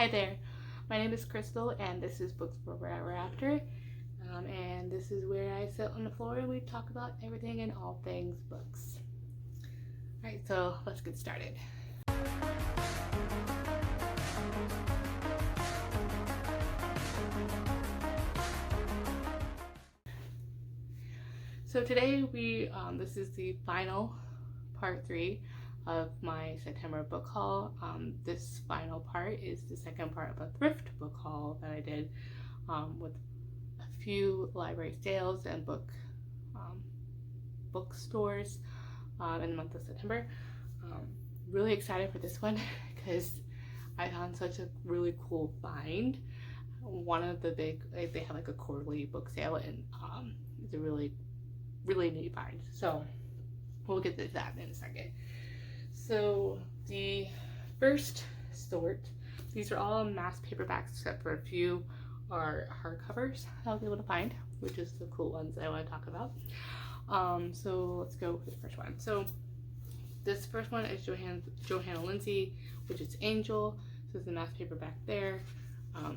Hi there, my name is Crystal and this is Books Forever After. And this is where I sit on the floor and we talk about everything and all things books. Alright, so let's get started. So today this is the final part 3 of my September book haul. This final part is the second part of a thrift book haul that I did with a few library sales and bookstores in the month of September. Really excited for this one because I found such a really cool find. One of the they have like a quarterly book sale, and it's a really neat find. So we'll get to that in a second. So the first sort, these are all mass paperbacks except for a few are hardcovers I was able to find, which is the cool ones that I want to talk about. So let's go with the first one. So this first one is Johanna Lindsey, which is Angel. So it's a mass paperback there. You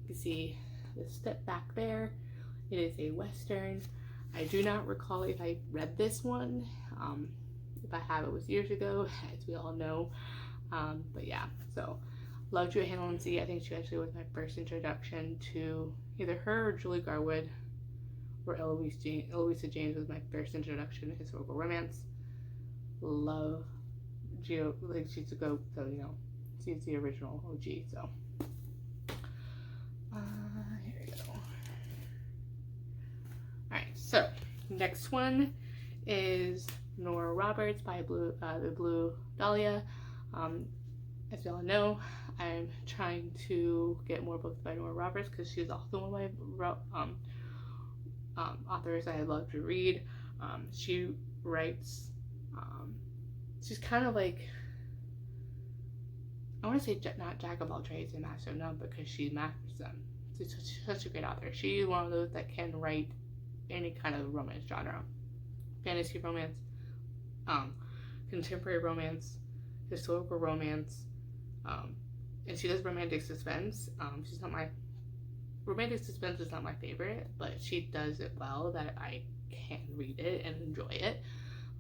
can see the step back there. It is a Western. I do not recall if I read this one. If I have, it was years ago, as we all know. But yeah, so love Johanna Lindsey. I think she actually was my first introduction to either her or Julie Garwood, or Eloisa James was my first introduction to historical romance. Love Geo, like she's a goat, so you know, she's the original OG. So here we go. Alright, so next one is Nora Roberts by the Blue Dahlia. As you all know, I'm trying to get more books by Nora Roberts because she's also one of my authors I love to read. She writes, she's kind of like, I want to say not jack of all trades and master of none, because she masters them. She's such a great author. She's one of those that can write any kind of romance genre. Fantasy romance, contemporary romance, historical romance, and she does romantic suspense. Romantic suspense is not my favorite, but she does it well that I can read it and enjoy it.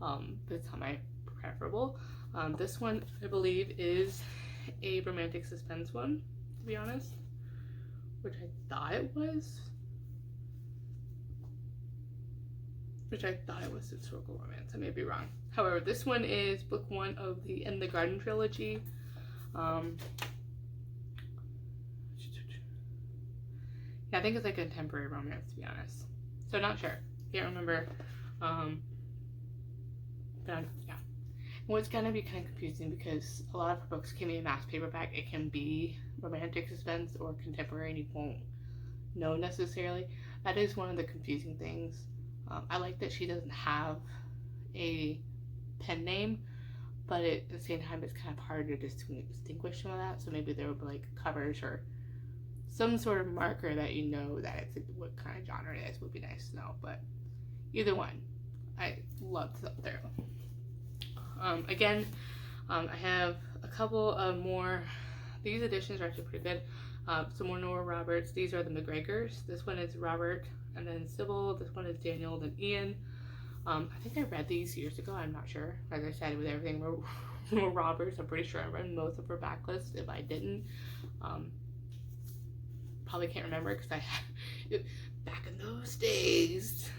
But it's not my preferable. This one, I believe, is a romantic suspense one, to be honest, which I thought it was. Historical romance. I may be wrong. However, this one is book 1 of the In the Garden trilogy. Yeah, I think it's like a contemporary romance, to be honest. So not sure. Can't remember. But yeah. Well, it's gonna be kind of confusing because a lot of her books can be a mass paperback. It can be romantic suspense or contemporary, and you won't know necessarily. That is one of the confusing things. I like that she doesn't have a pen name, but at the same time, it's kind of hard to distinguish some of that. So maybe there will be like covers or some sort of marker that you know that it's what kind of genre it is. Would be nice to know. But either one, I love through. Again, I have a couple of more. These editions are actually pretty good. Some more Nora Roberts. These are the McGregors. This one is Robert and then Sybil. This one is Daniel, then Ian. I think I read these years ago. I'm not sure. As I said, with everything Nora Roberts, I'm pretty sure I read most of her backlist. If I didn't, probably can't remember because I had it back in those days,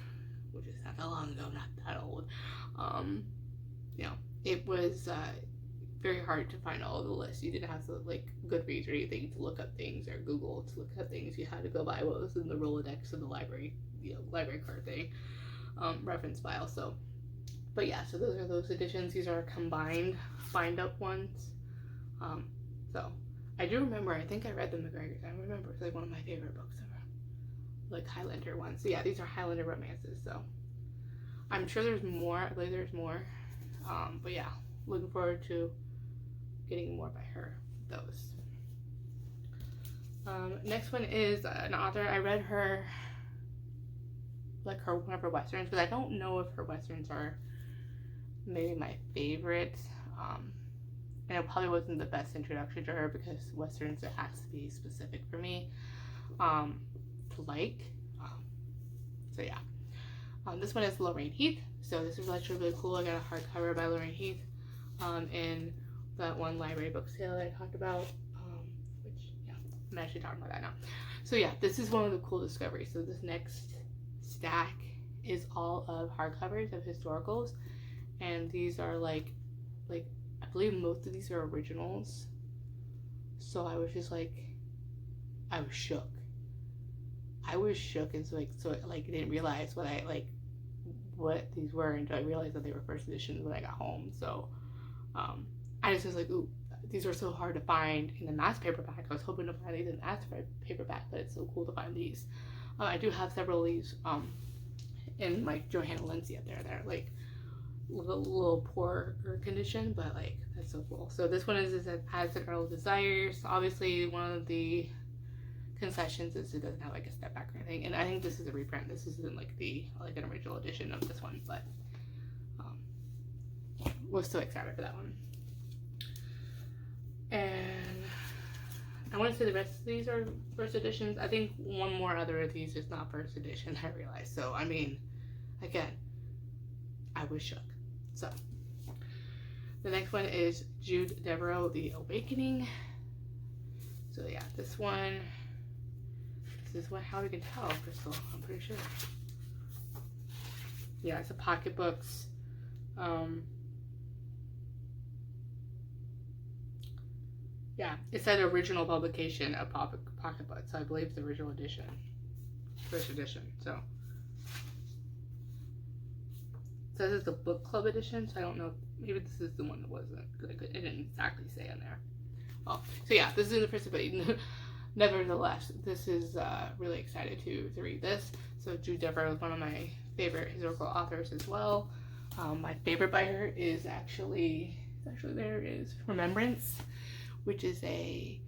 which is not that long ago, not that old. You know, it was very hard to find all the lists. You didn't have to like Goodreads or anything to look up things, or Google to look up things. You had to go by what was in the Rolodex of the library, library card thing, reference file. So, but yeah, so those are those editions. These are combined bind up ones. So I do remember. I think I read the McGregors. I remember it's like one of my favorite books ever, like Highlander ones. So yeah, these are Highlander romances. So I'm sure there's more. I believe there's more. But yeah, looking forward to getting more by her. Those. Next one is an author. I read her, like one of her westerns, but I don't know if her westerns are maybe my favorite. and it probably wasn't the best introduction to her because Westerns, it has to be specific for me to like. So yeah. This one is Lorraine Heath. So this is actually really cool. I got a hardcover by Lorraine Heath in that one library book sale that I talked about. Which, yeah, I'm actually talking about that now. So yeah, this is one of the cool discoveries. So this next stack is all of hardcovers of historicals. And these are like I believe most of these are originals. So I was just like, I was shook. And so I didn't realize what these were until I realized that they were first editions when I got home. So I just was like, ooh, these are so hard to find in the mass paperback. I was hoping to find these in mass paperback, but it's so cool to find these. I do have several of these in like Johanna Lindsay up there. They're like little poorer condition, but like that's so cool. So this one is As the Girl Desires. Obviously one of the concessions is it doesn't have like a step back or anything, and I think this is a reprint. This isn't like an original edition of this one, but was so excited for that one. And I want to say the rest of these are first editions. I think one more other of these is not first edition, I realized. So I mean, again, I was shook. So the next one is Jude Deveraux, The Awakening. So yeah, this one, this is how we can tell, Crystal, I'm pretty sure. Yeah, it's a pocketbooks. Yeah, it said original publication of pocketbook, so I believe it's the original edition, first edition. So it says it's a book club edition, so I don't know. Maybe this is the one that wasn't good. It didn't exactly say in there. Oh, so yeah, this is the first edition. Nevertheless, this is really excited to read this. So Jude Deveraux is one of my favorite historical authors as well. My favorite by her is actually there is Remembrance, which is a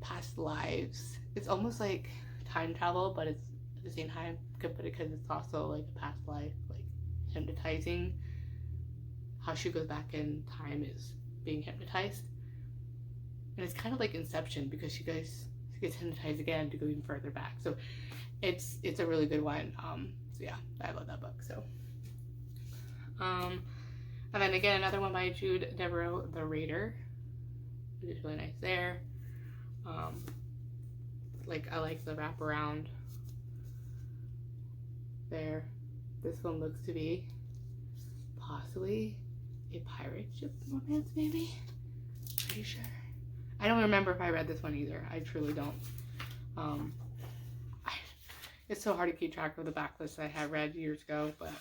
past lives. It's almost like time travel, but it's at the same time good, but because it's also like a past life, like hypnotizing. How she goes back in time is being hypnotized, and it's kind of like Inception because she gets hypnotized again to go even further back. So it's a really good one. So yeah, I love that book. So and then again another one by Jude Deveraux, The Raider. It's really nice there. I like the wraparound there. This one looks to be possibly a pirate ship romance, maybe? Pretty sure. I don't remember if I read this one either. I truly don't. It's so hard to keep track of the backlist I had read years ago, but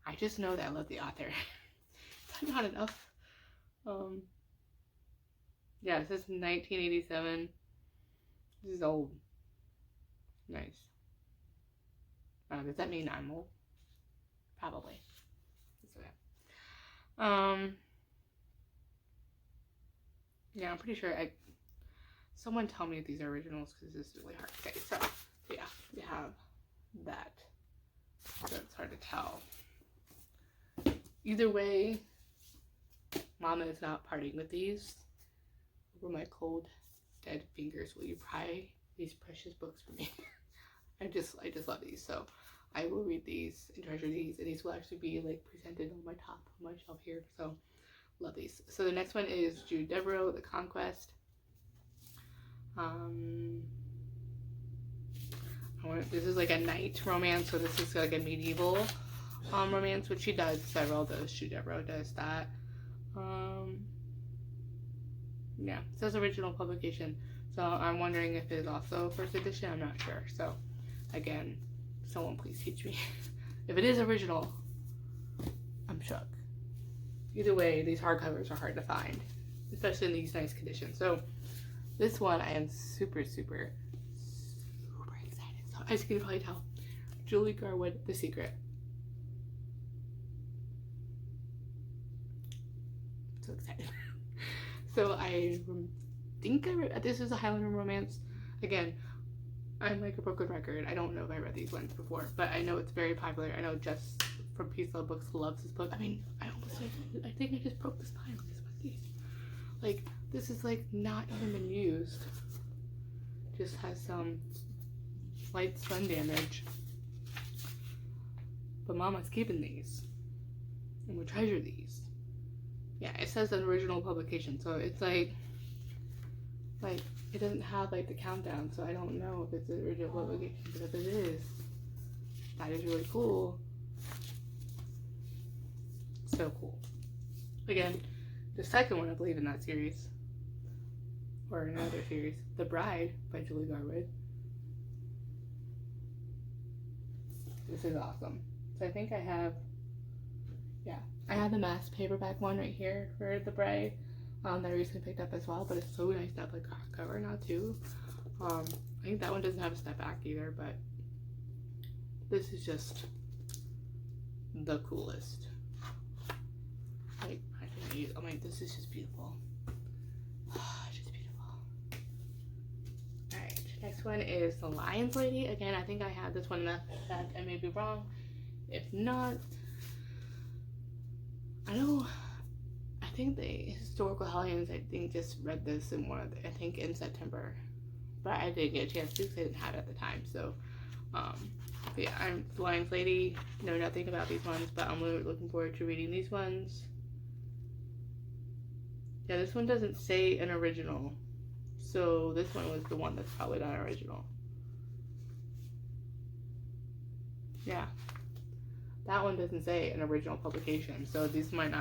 I just know that I love the author. Is that not enough? Yeah, it says 1987. This is old. Nice. Does that mean I'm old? Probably. So, yeah. Yeah, I'm pretty sure someone tell me if these are originals because this is really hard to say. So yeah, we have that. So it's hard to tell. Either way, Mama is not parting with these. Over my cold, dead fingers, will you pry these precious books for me? I just love these. So I will read these and treasure these, and these will actually be like presented on my top of my shelf here. So love these. So the next one is Jude Deveraux, The Conquest. This is like a knight romance, so this is like a medieval romance, which she does several of those. Jude Deveraux does that. Yeah, it says original publication, so I'm wondering if it's also first edition. I'm not sure. So again, someone please teach me. If it is original, I'm shook. Either way, these hardcovers are hard to find, especially in these nice conditions. So this one I am super excited. So as you can probably tell, Julie Garwood, The Secret. So excited. So I think I read, this is a Highlander romance. Again, I'm like a broken record. I don't know if I read these ones before, but I know it's very popular. I know Jess from Peace Love Books loves this book. I mean, I think I just broke the spine with this one. Like, this is like not even been used. Just has some light sun damage. But Mama's keeping these. And we treasure these. Yeah, it says an original publication, so it's like it doesn't have like the countdown, so I don't know if it's an original publication, but if it is, that is really cool. So cool. Again, the second one I believe in that series, or another series, The Bride by Julie Garwood. This is awesome. So I think I have the mass paperback one right here for The Bride that I recently picked up as well, but it's so nice to have like a hardcover now too. I think that one doesn't have a step back either, but this is just the coolest. Like, this is just beautiful. Just beautiful. Alright, next one is The Lion's Lady. Again, I think I have this one in that I may be wrong. If not, I think the Historical Hellions, just read this in in September. But I didn't get a chance to because I didn't have it at the time. So, yeah, I'm The Lion's Lady. Know nothing about these ones, but I'm really looking forward to reading these ones. Yeah, this one doesn't say an original. So this one was the one that's probably not original. Yeah. That one doesn't say an original publication, so this might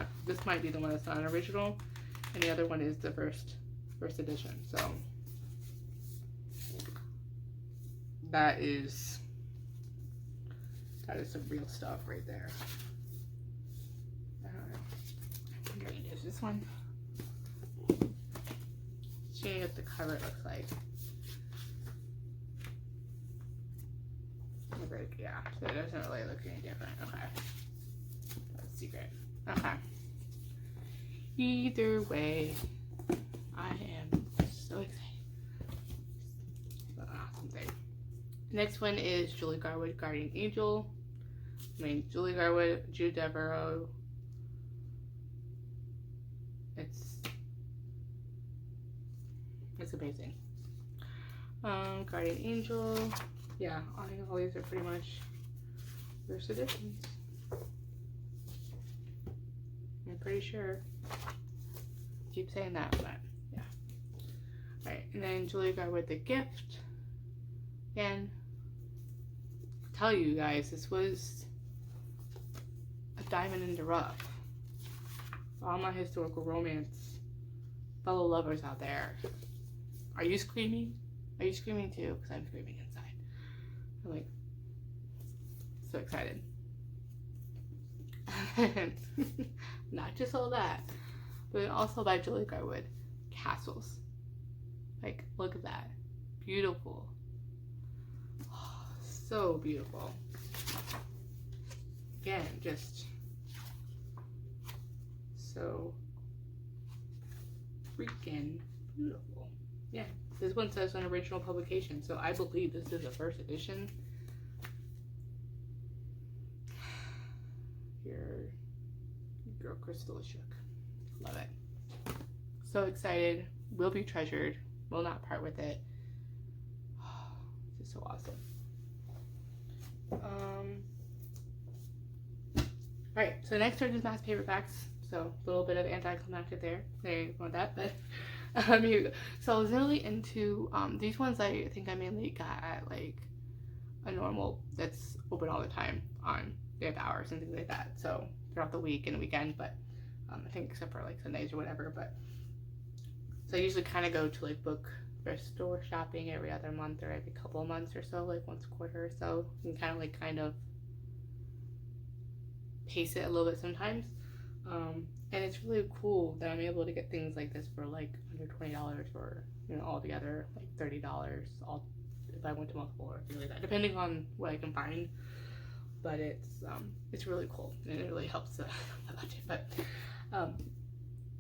be the one that's not an original, and the other one is the first edition. So that is some real stuff right there. I'm gonna use this one. Seeing what the cover looks like. Yeah, so it doesn't really look any different. Okay. That's a secret. Okay. Either way, I am so excited. It's an awesome thing. Next one is Julie Garwood, Guardian Angel. Julie Garwood, Jude Devereaux. It's amazing. Guardian Angel. Yeah, I think all these are pretty much first editions. I'm pretty sure. Keep saying that, but yeah. Alright, and then Julie Garwood, The Gift. Again, I'll tell you guys, this was a diamond in the rough. All my historical romance fellow lovers out there. Are you screaming? Are you screaming too? Because I'm screaming inside. I'm like, so excited. Not just all that, but also by Julie Garwood, Castles. Like, look at that. Beautiful. Oh, so beautiful. Again, just so freaking beautiful. Yeah, this one says an original publication, so I believe this is a first edition. Your girl Crystal is shook. Love it. So excited. Will be treasured. Will not part with it. This is so awesome. Alright, so next are just mass paperbacks. So a little bit of anticlimactic there. There you go with that, but here you go. So I was really into these ones. I think I mainly got at like a normal that's open all the time on. They have hours and things like that. So throughout the week and the weekend, but I think except for like Sundays or whatever. But so I usually kind of go to like book or store shopping every other month or every couple of months or so, like once a quarter or so, and kind of pace it a little bit sometimes. And it's really cool that I'm able to get things like this for like under $20 or, you know, all together like $30 all if I went to multiple or things like that, depending on what I can find. But it's really cool and it really helps the budget. But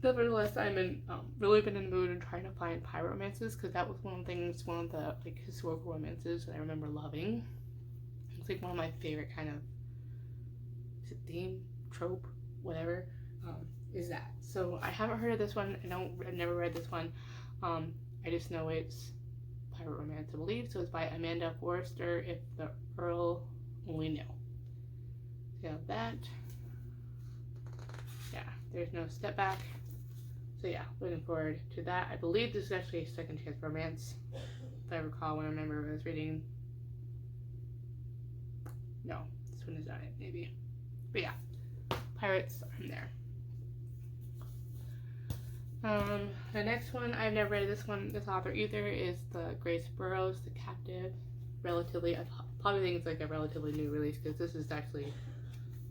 nevertheless, I'm really been in the mood and trying to find pirate romances, because that was one of the like historical romances that I remember loving. It's like one of my favorite kind of theme, trope, whatever. is that. So I haven't heard of this one. I've never read this one. I just know it's pirate romance, I believe. So it's by Amanda Forrester, If the Earl Only Knew. So that. Yeah, there's no step back. So yeah, looking forward to that. I believe this is actually a second chance romance, if I recall when I remember I was reading. No, this one is not it, maybe. But yeah, pirates are in there. The next one, I've never read this author either, is the Grace Burroughs, The Captive. Relatively, I probably think it's like a relatively new release because this is actually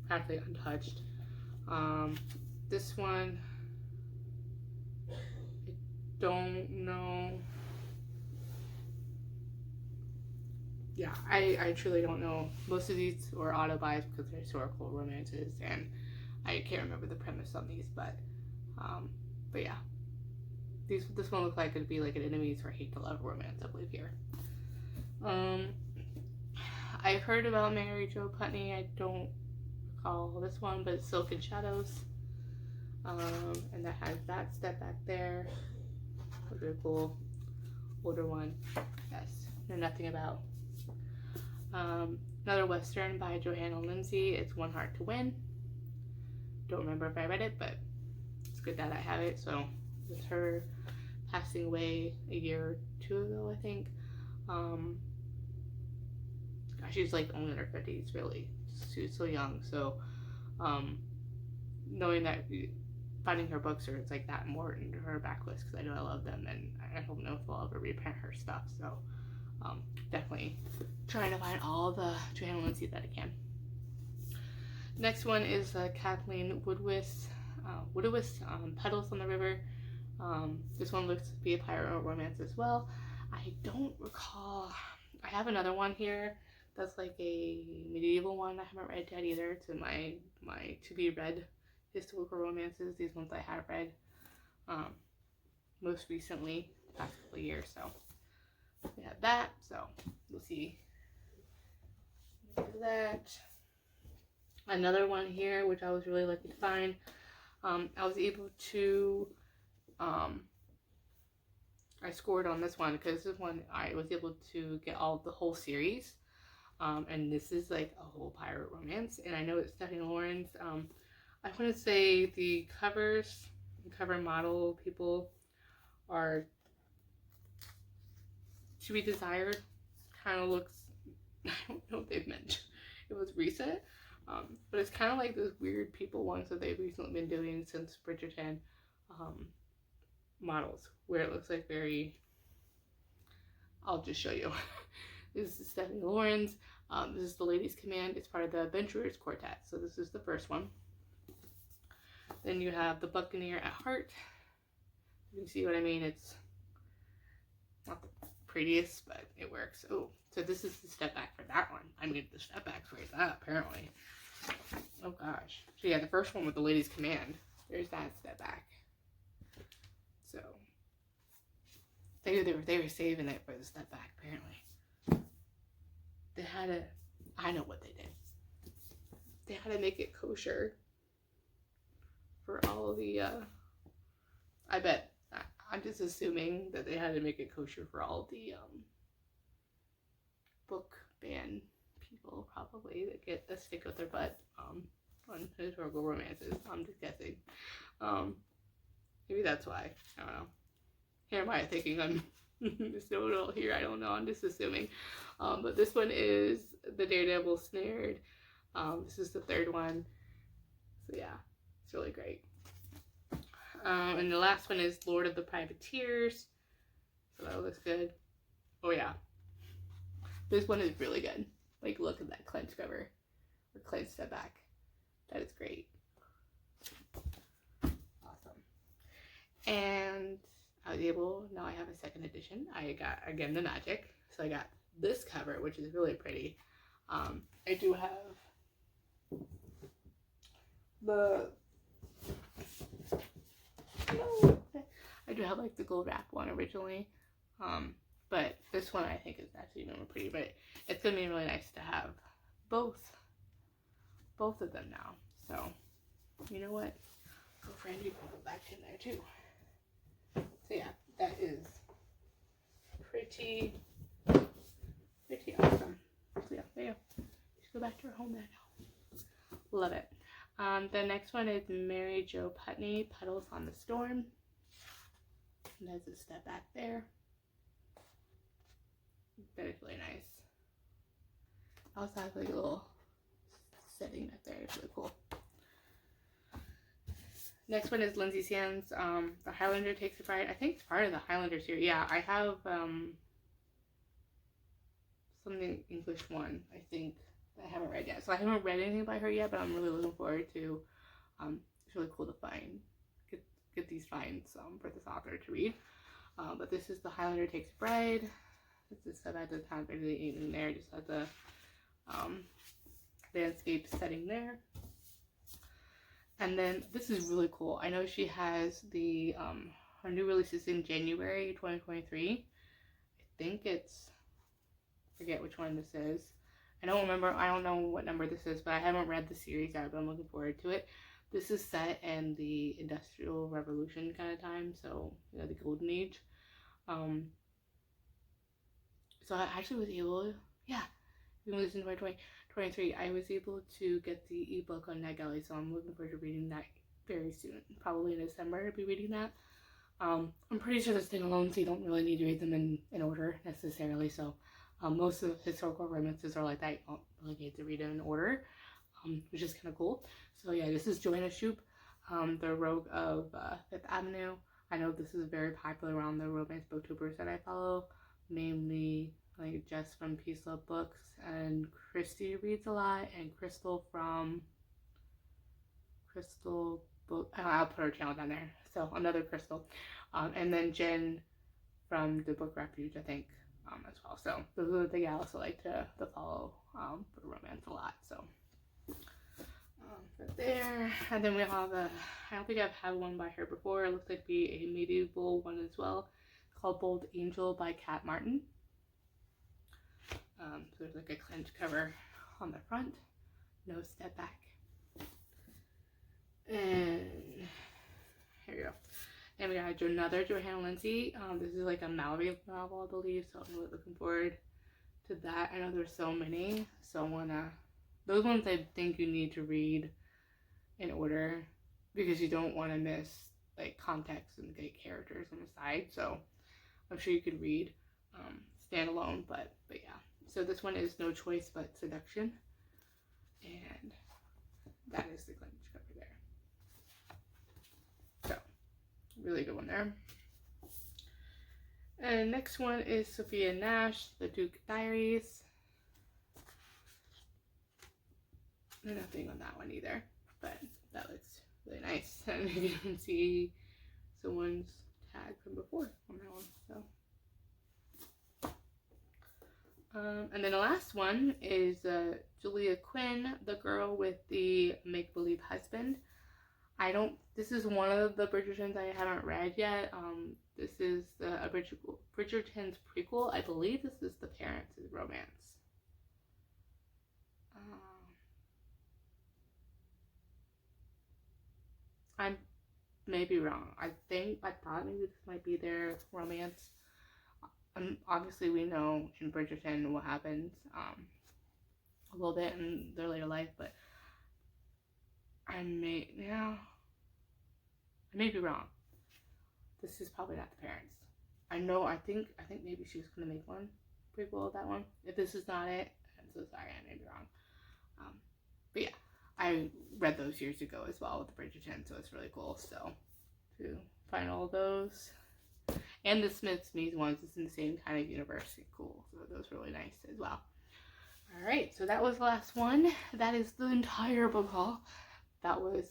practically untouched. This one, I don't know. Yeah, I truly don't know. Most of these were auto-buys because they're historical romances, and I can't remember the premise on these, but yeah. This one looks like it'd be like an enemies or hate to love romance, I believe here. I've heard about Mary Jo Putney. I don't recall this one, but it's Silk and Shadows. And that has that step back there. Very cool. Older one. Yes. Know nothing about. Another Western by Joanna Lindsay. It's One Heart to Win. Don't remember if I read it, but it's good that I have it. So with her passing away a year or two ago, I think. She's like only in her 50s, really. She's so young. So knowing that, finding her books are it's like that more into her backlist because I know I love them, and I don't know if I'll ever reprint her stuff. So definitely trying to find all the Joanna Lindsay that I can. Next one is Kathleen Woodwis, Petals on the River. This one looks to be a pirate romance as well. I don't recall. I have another one here that's like a medieval one I haven't read yet either. It's in my to be read historical romances. These ones I have read most recently, the past couple of years. So we have that. So we'll see. That. Another one here, which I was really lucky to find. I was able to. I scored on this one because this one I was able to get the whole series. And this is like a whole pirate romance, and I know it's Stephanie Lawrence. I want to say the cover model people are to be desired. Kind of looks, I don't know if they've mentioned it was recent, but it's kind of like those weird people ones that they've recently been doing since Bridgerton models, where it looks like very. I'll just show you. This is Stephanie Lawrence. This is the Ladies' Command. It's part of the Adventurers Quartet. So this is the first one. Then you have the Buccaneer at Heart. You can see what I mean. It's not the prettiest, but it works. Oh, so this is the step back for that one. I mean, the step back's right there, apparently. Oh gosh. So yeah, the first one with the Ladies' Command. There's that step back. So they were saving it for the step back, apparently. They had to, I know what they did. They had to make it kosher for all the, I bet, I'm just assuming that they had to make it kosher for all the book ban people, probably, that get a stick with their butt on historical romances. I'm just guessing. Maybe that's why. I don't know. Here am I thinking I'm just no one here. I don't know. I'm just assuming. But this one is The Daredevil Snared. This is the third one. So yeah, it's really great. And the last one is Lord of the Privateers. So that looks good. Oh yeah. This one is really good. Like, look at that clenched cover. Or clenched step back. That is great. Awesome. And I was able, now I have a second edition. I got, again, the Magic. So I got this cover, which is really pretty. I do have like the gold wrap one originally. But this one I think is actually really pretty, but it's gonna be really nice to have both of them now. So, you know what? go for any paperback in there too. So yeah, that is pretty awesome. So yeah, there you go. Just go back to her home there now. Love it. The next one is Mary Jo Putney, Petals on the Storm. And there's a step back there. That is really nice. I also have like a little setting back there. It's really cool. Next one is Lindsay Sands, The Highlander Takes a Bride. I think it's part of the Highlander series. Yeah, I have something English one, I think, that I haven't read yet. So I haven't read anything by her yet, but I'm really looking forward to. It's really cool to get these finds for this author to read. But this is The Highlander Takes a Bride. This is at the time of the evening there, just at the landscape setting there. And then this is really cool. I know she has the her new releases in January 2023. I think it's, forget which one this is. I don't remember. I don't know what number this is, but I haven't read the series yet, but I'm looking forward to it. This is set in the Industrial Revolution kind of time, so you know, the Golden Age. So I actually was able, yeah, even listening to 2023, I was able to get the ebook on NetGalley, so I'm looking forward to reading that very soon. Probably in December, I'll be reading that. I'm pretty sure they're standalone, so you don't really need to read them in order necessarily. So most of the historical romances are like that. You don't really need to read them in order, which is kind of cool. So yeah, this is Joanna Shupe, the Rogue of Fifth Avenue. I know this is very popular around the romance booktubers that I follow, mainly like Jess from Peace Love Books, and Christy reads a lot, and Crystal from Crystal Book. I'll put her channel down there. So another Crystal, and then Jen from the Book Refuge, I think, as well. So those are the things I also like to follow for romance a lot. So right there, and then we have I don't think I've had one by her before. It looks like be a medieval one as well. It's called Bold Angel by Kat Martin. So there's like a clench cover on the front, no step back. And here we go. And we got another Johanna Lindsey. This is like a Mallory novel, I believe, so I'm really looking forward to that. I know there's so many, so I wanna, those ones I think you need to read in order because you don't want to miss like context and the characters on the side. So I'm sure you could read standalone, but yeah. So this one is No Choice But Seduction, and that is the clench cover there. So really good one there. And next one is Sophia Nash, The Duke Diaries. Nothing on that one either, but that looks really nice. And you can see someone's tag from before on that one. So. And then the last one is Julia Quinn, The Girl with the Make-Believe Husband. This is one of the Bridgertons I haven't read yet. This is a Bridgerton's prequel. I believe this is the Parents' romance. I may be wrong. I thought maybe this might be their romance. Obviously we know in Bridgerton what happens a little bit in their later life, but I may be wrong. This is probably not the Parents. I think maybe she was gonna make one prequel of that one. If this is not it, I'm so sorry, I may be wrong. But yeah, I read those years ago as well with the Bridgerton, so it's really cool. So to find all those. And the Smith's Mead ones is in the same kind of universe. Cool. So those were really nice as well. Alright, so that was the last one. That is the entire book haul. That was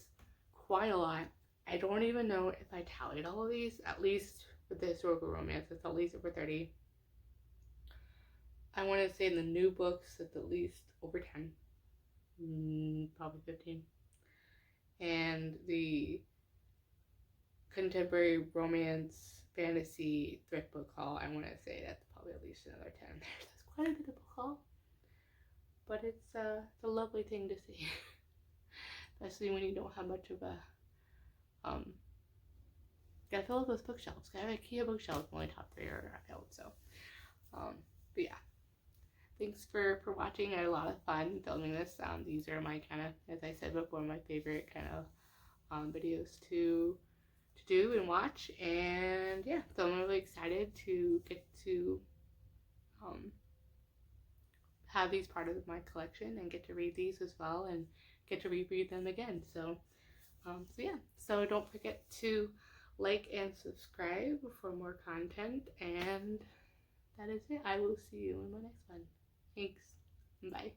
quite a lot. I don't even know if I tallied all of these. At least with the historical romance, it's at least over 30. I want to say in the new books, it's at least over 10. Probably 15. And the contemporary romance fantasy thrift book haul, I want to say that's probably at least another 10. There's quite a bit of book haul, but it's a lovely thing to see, especially when you don't have much of a Um, gotta fill up those bookshelves. Gotta have IKEA bookshelves. My only top 3 are filled. So, but yeah. Thanks for watching. I had a lot of fun filming this. These are my kind of, as I said before, my favorite kind of videos to do and watch. And yeah, so I'm really excited to get to have these part of my collection and get to read these as well and get to reread them again. So, so yeah, so don't forget to like and subscribe for more content, and that is it. I will see you in my next one. Thanks. Bye.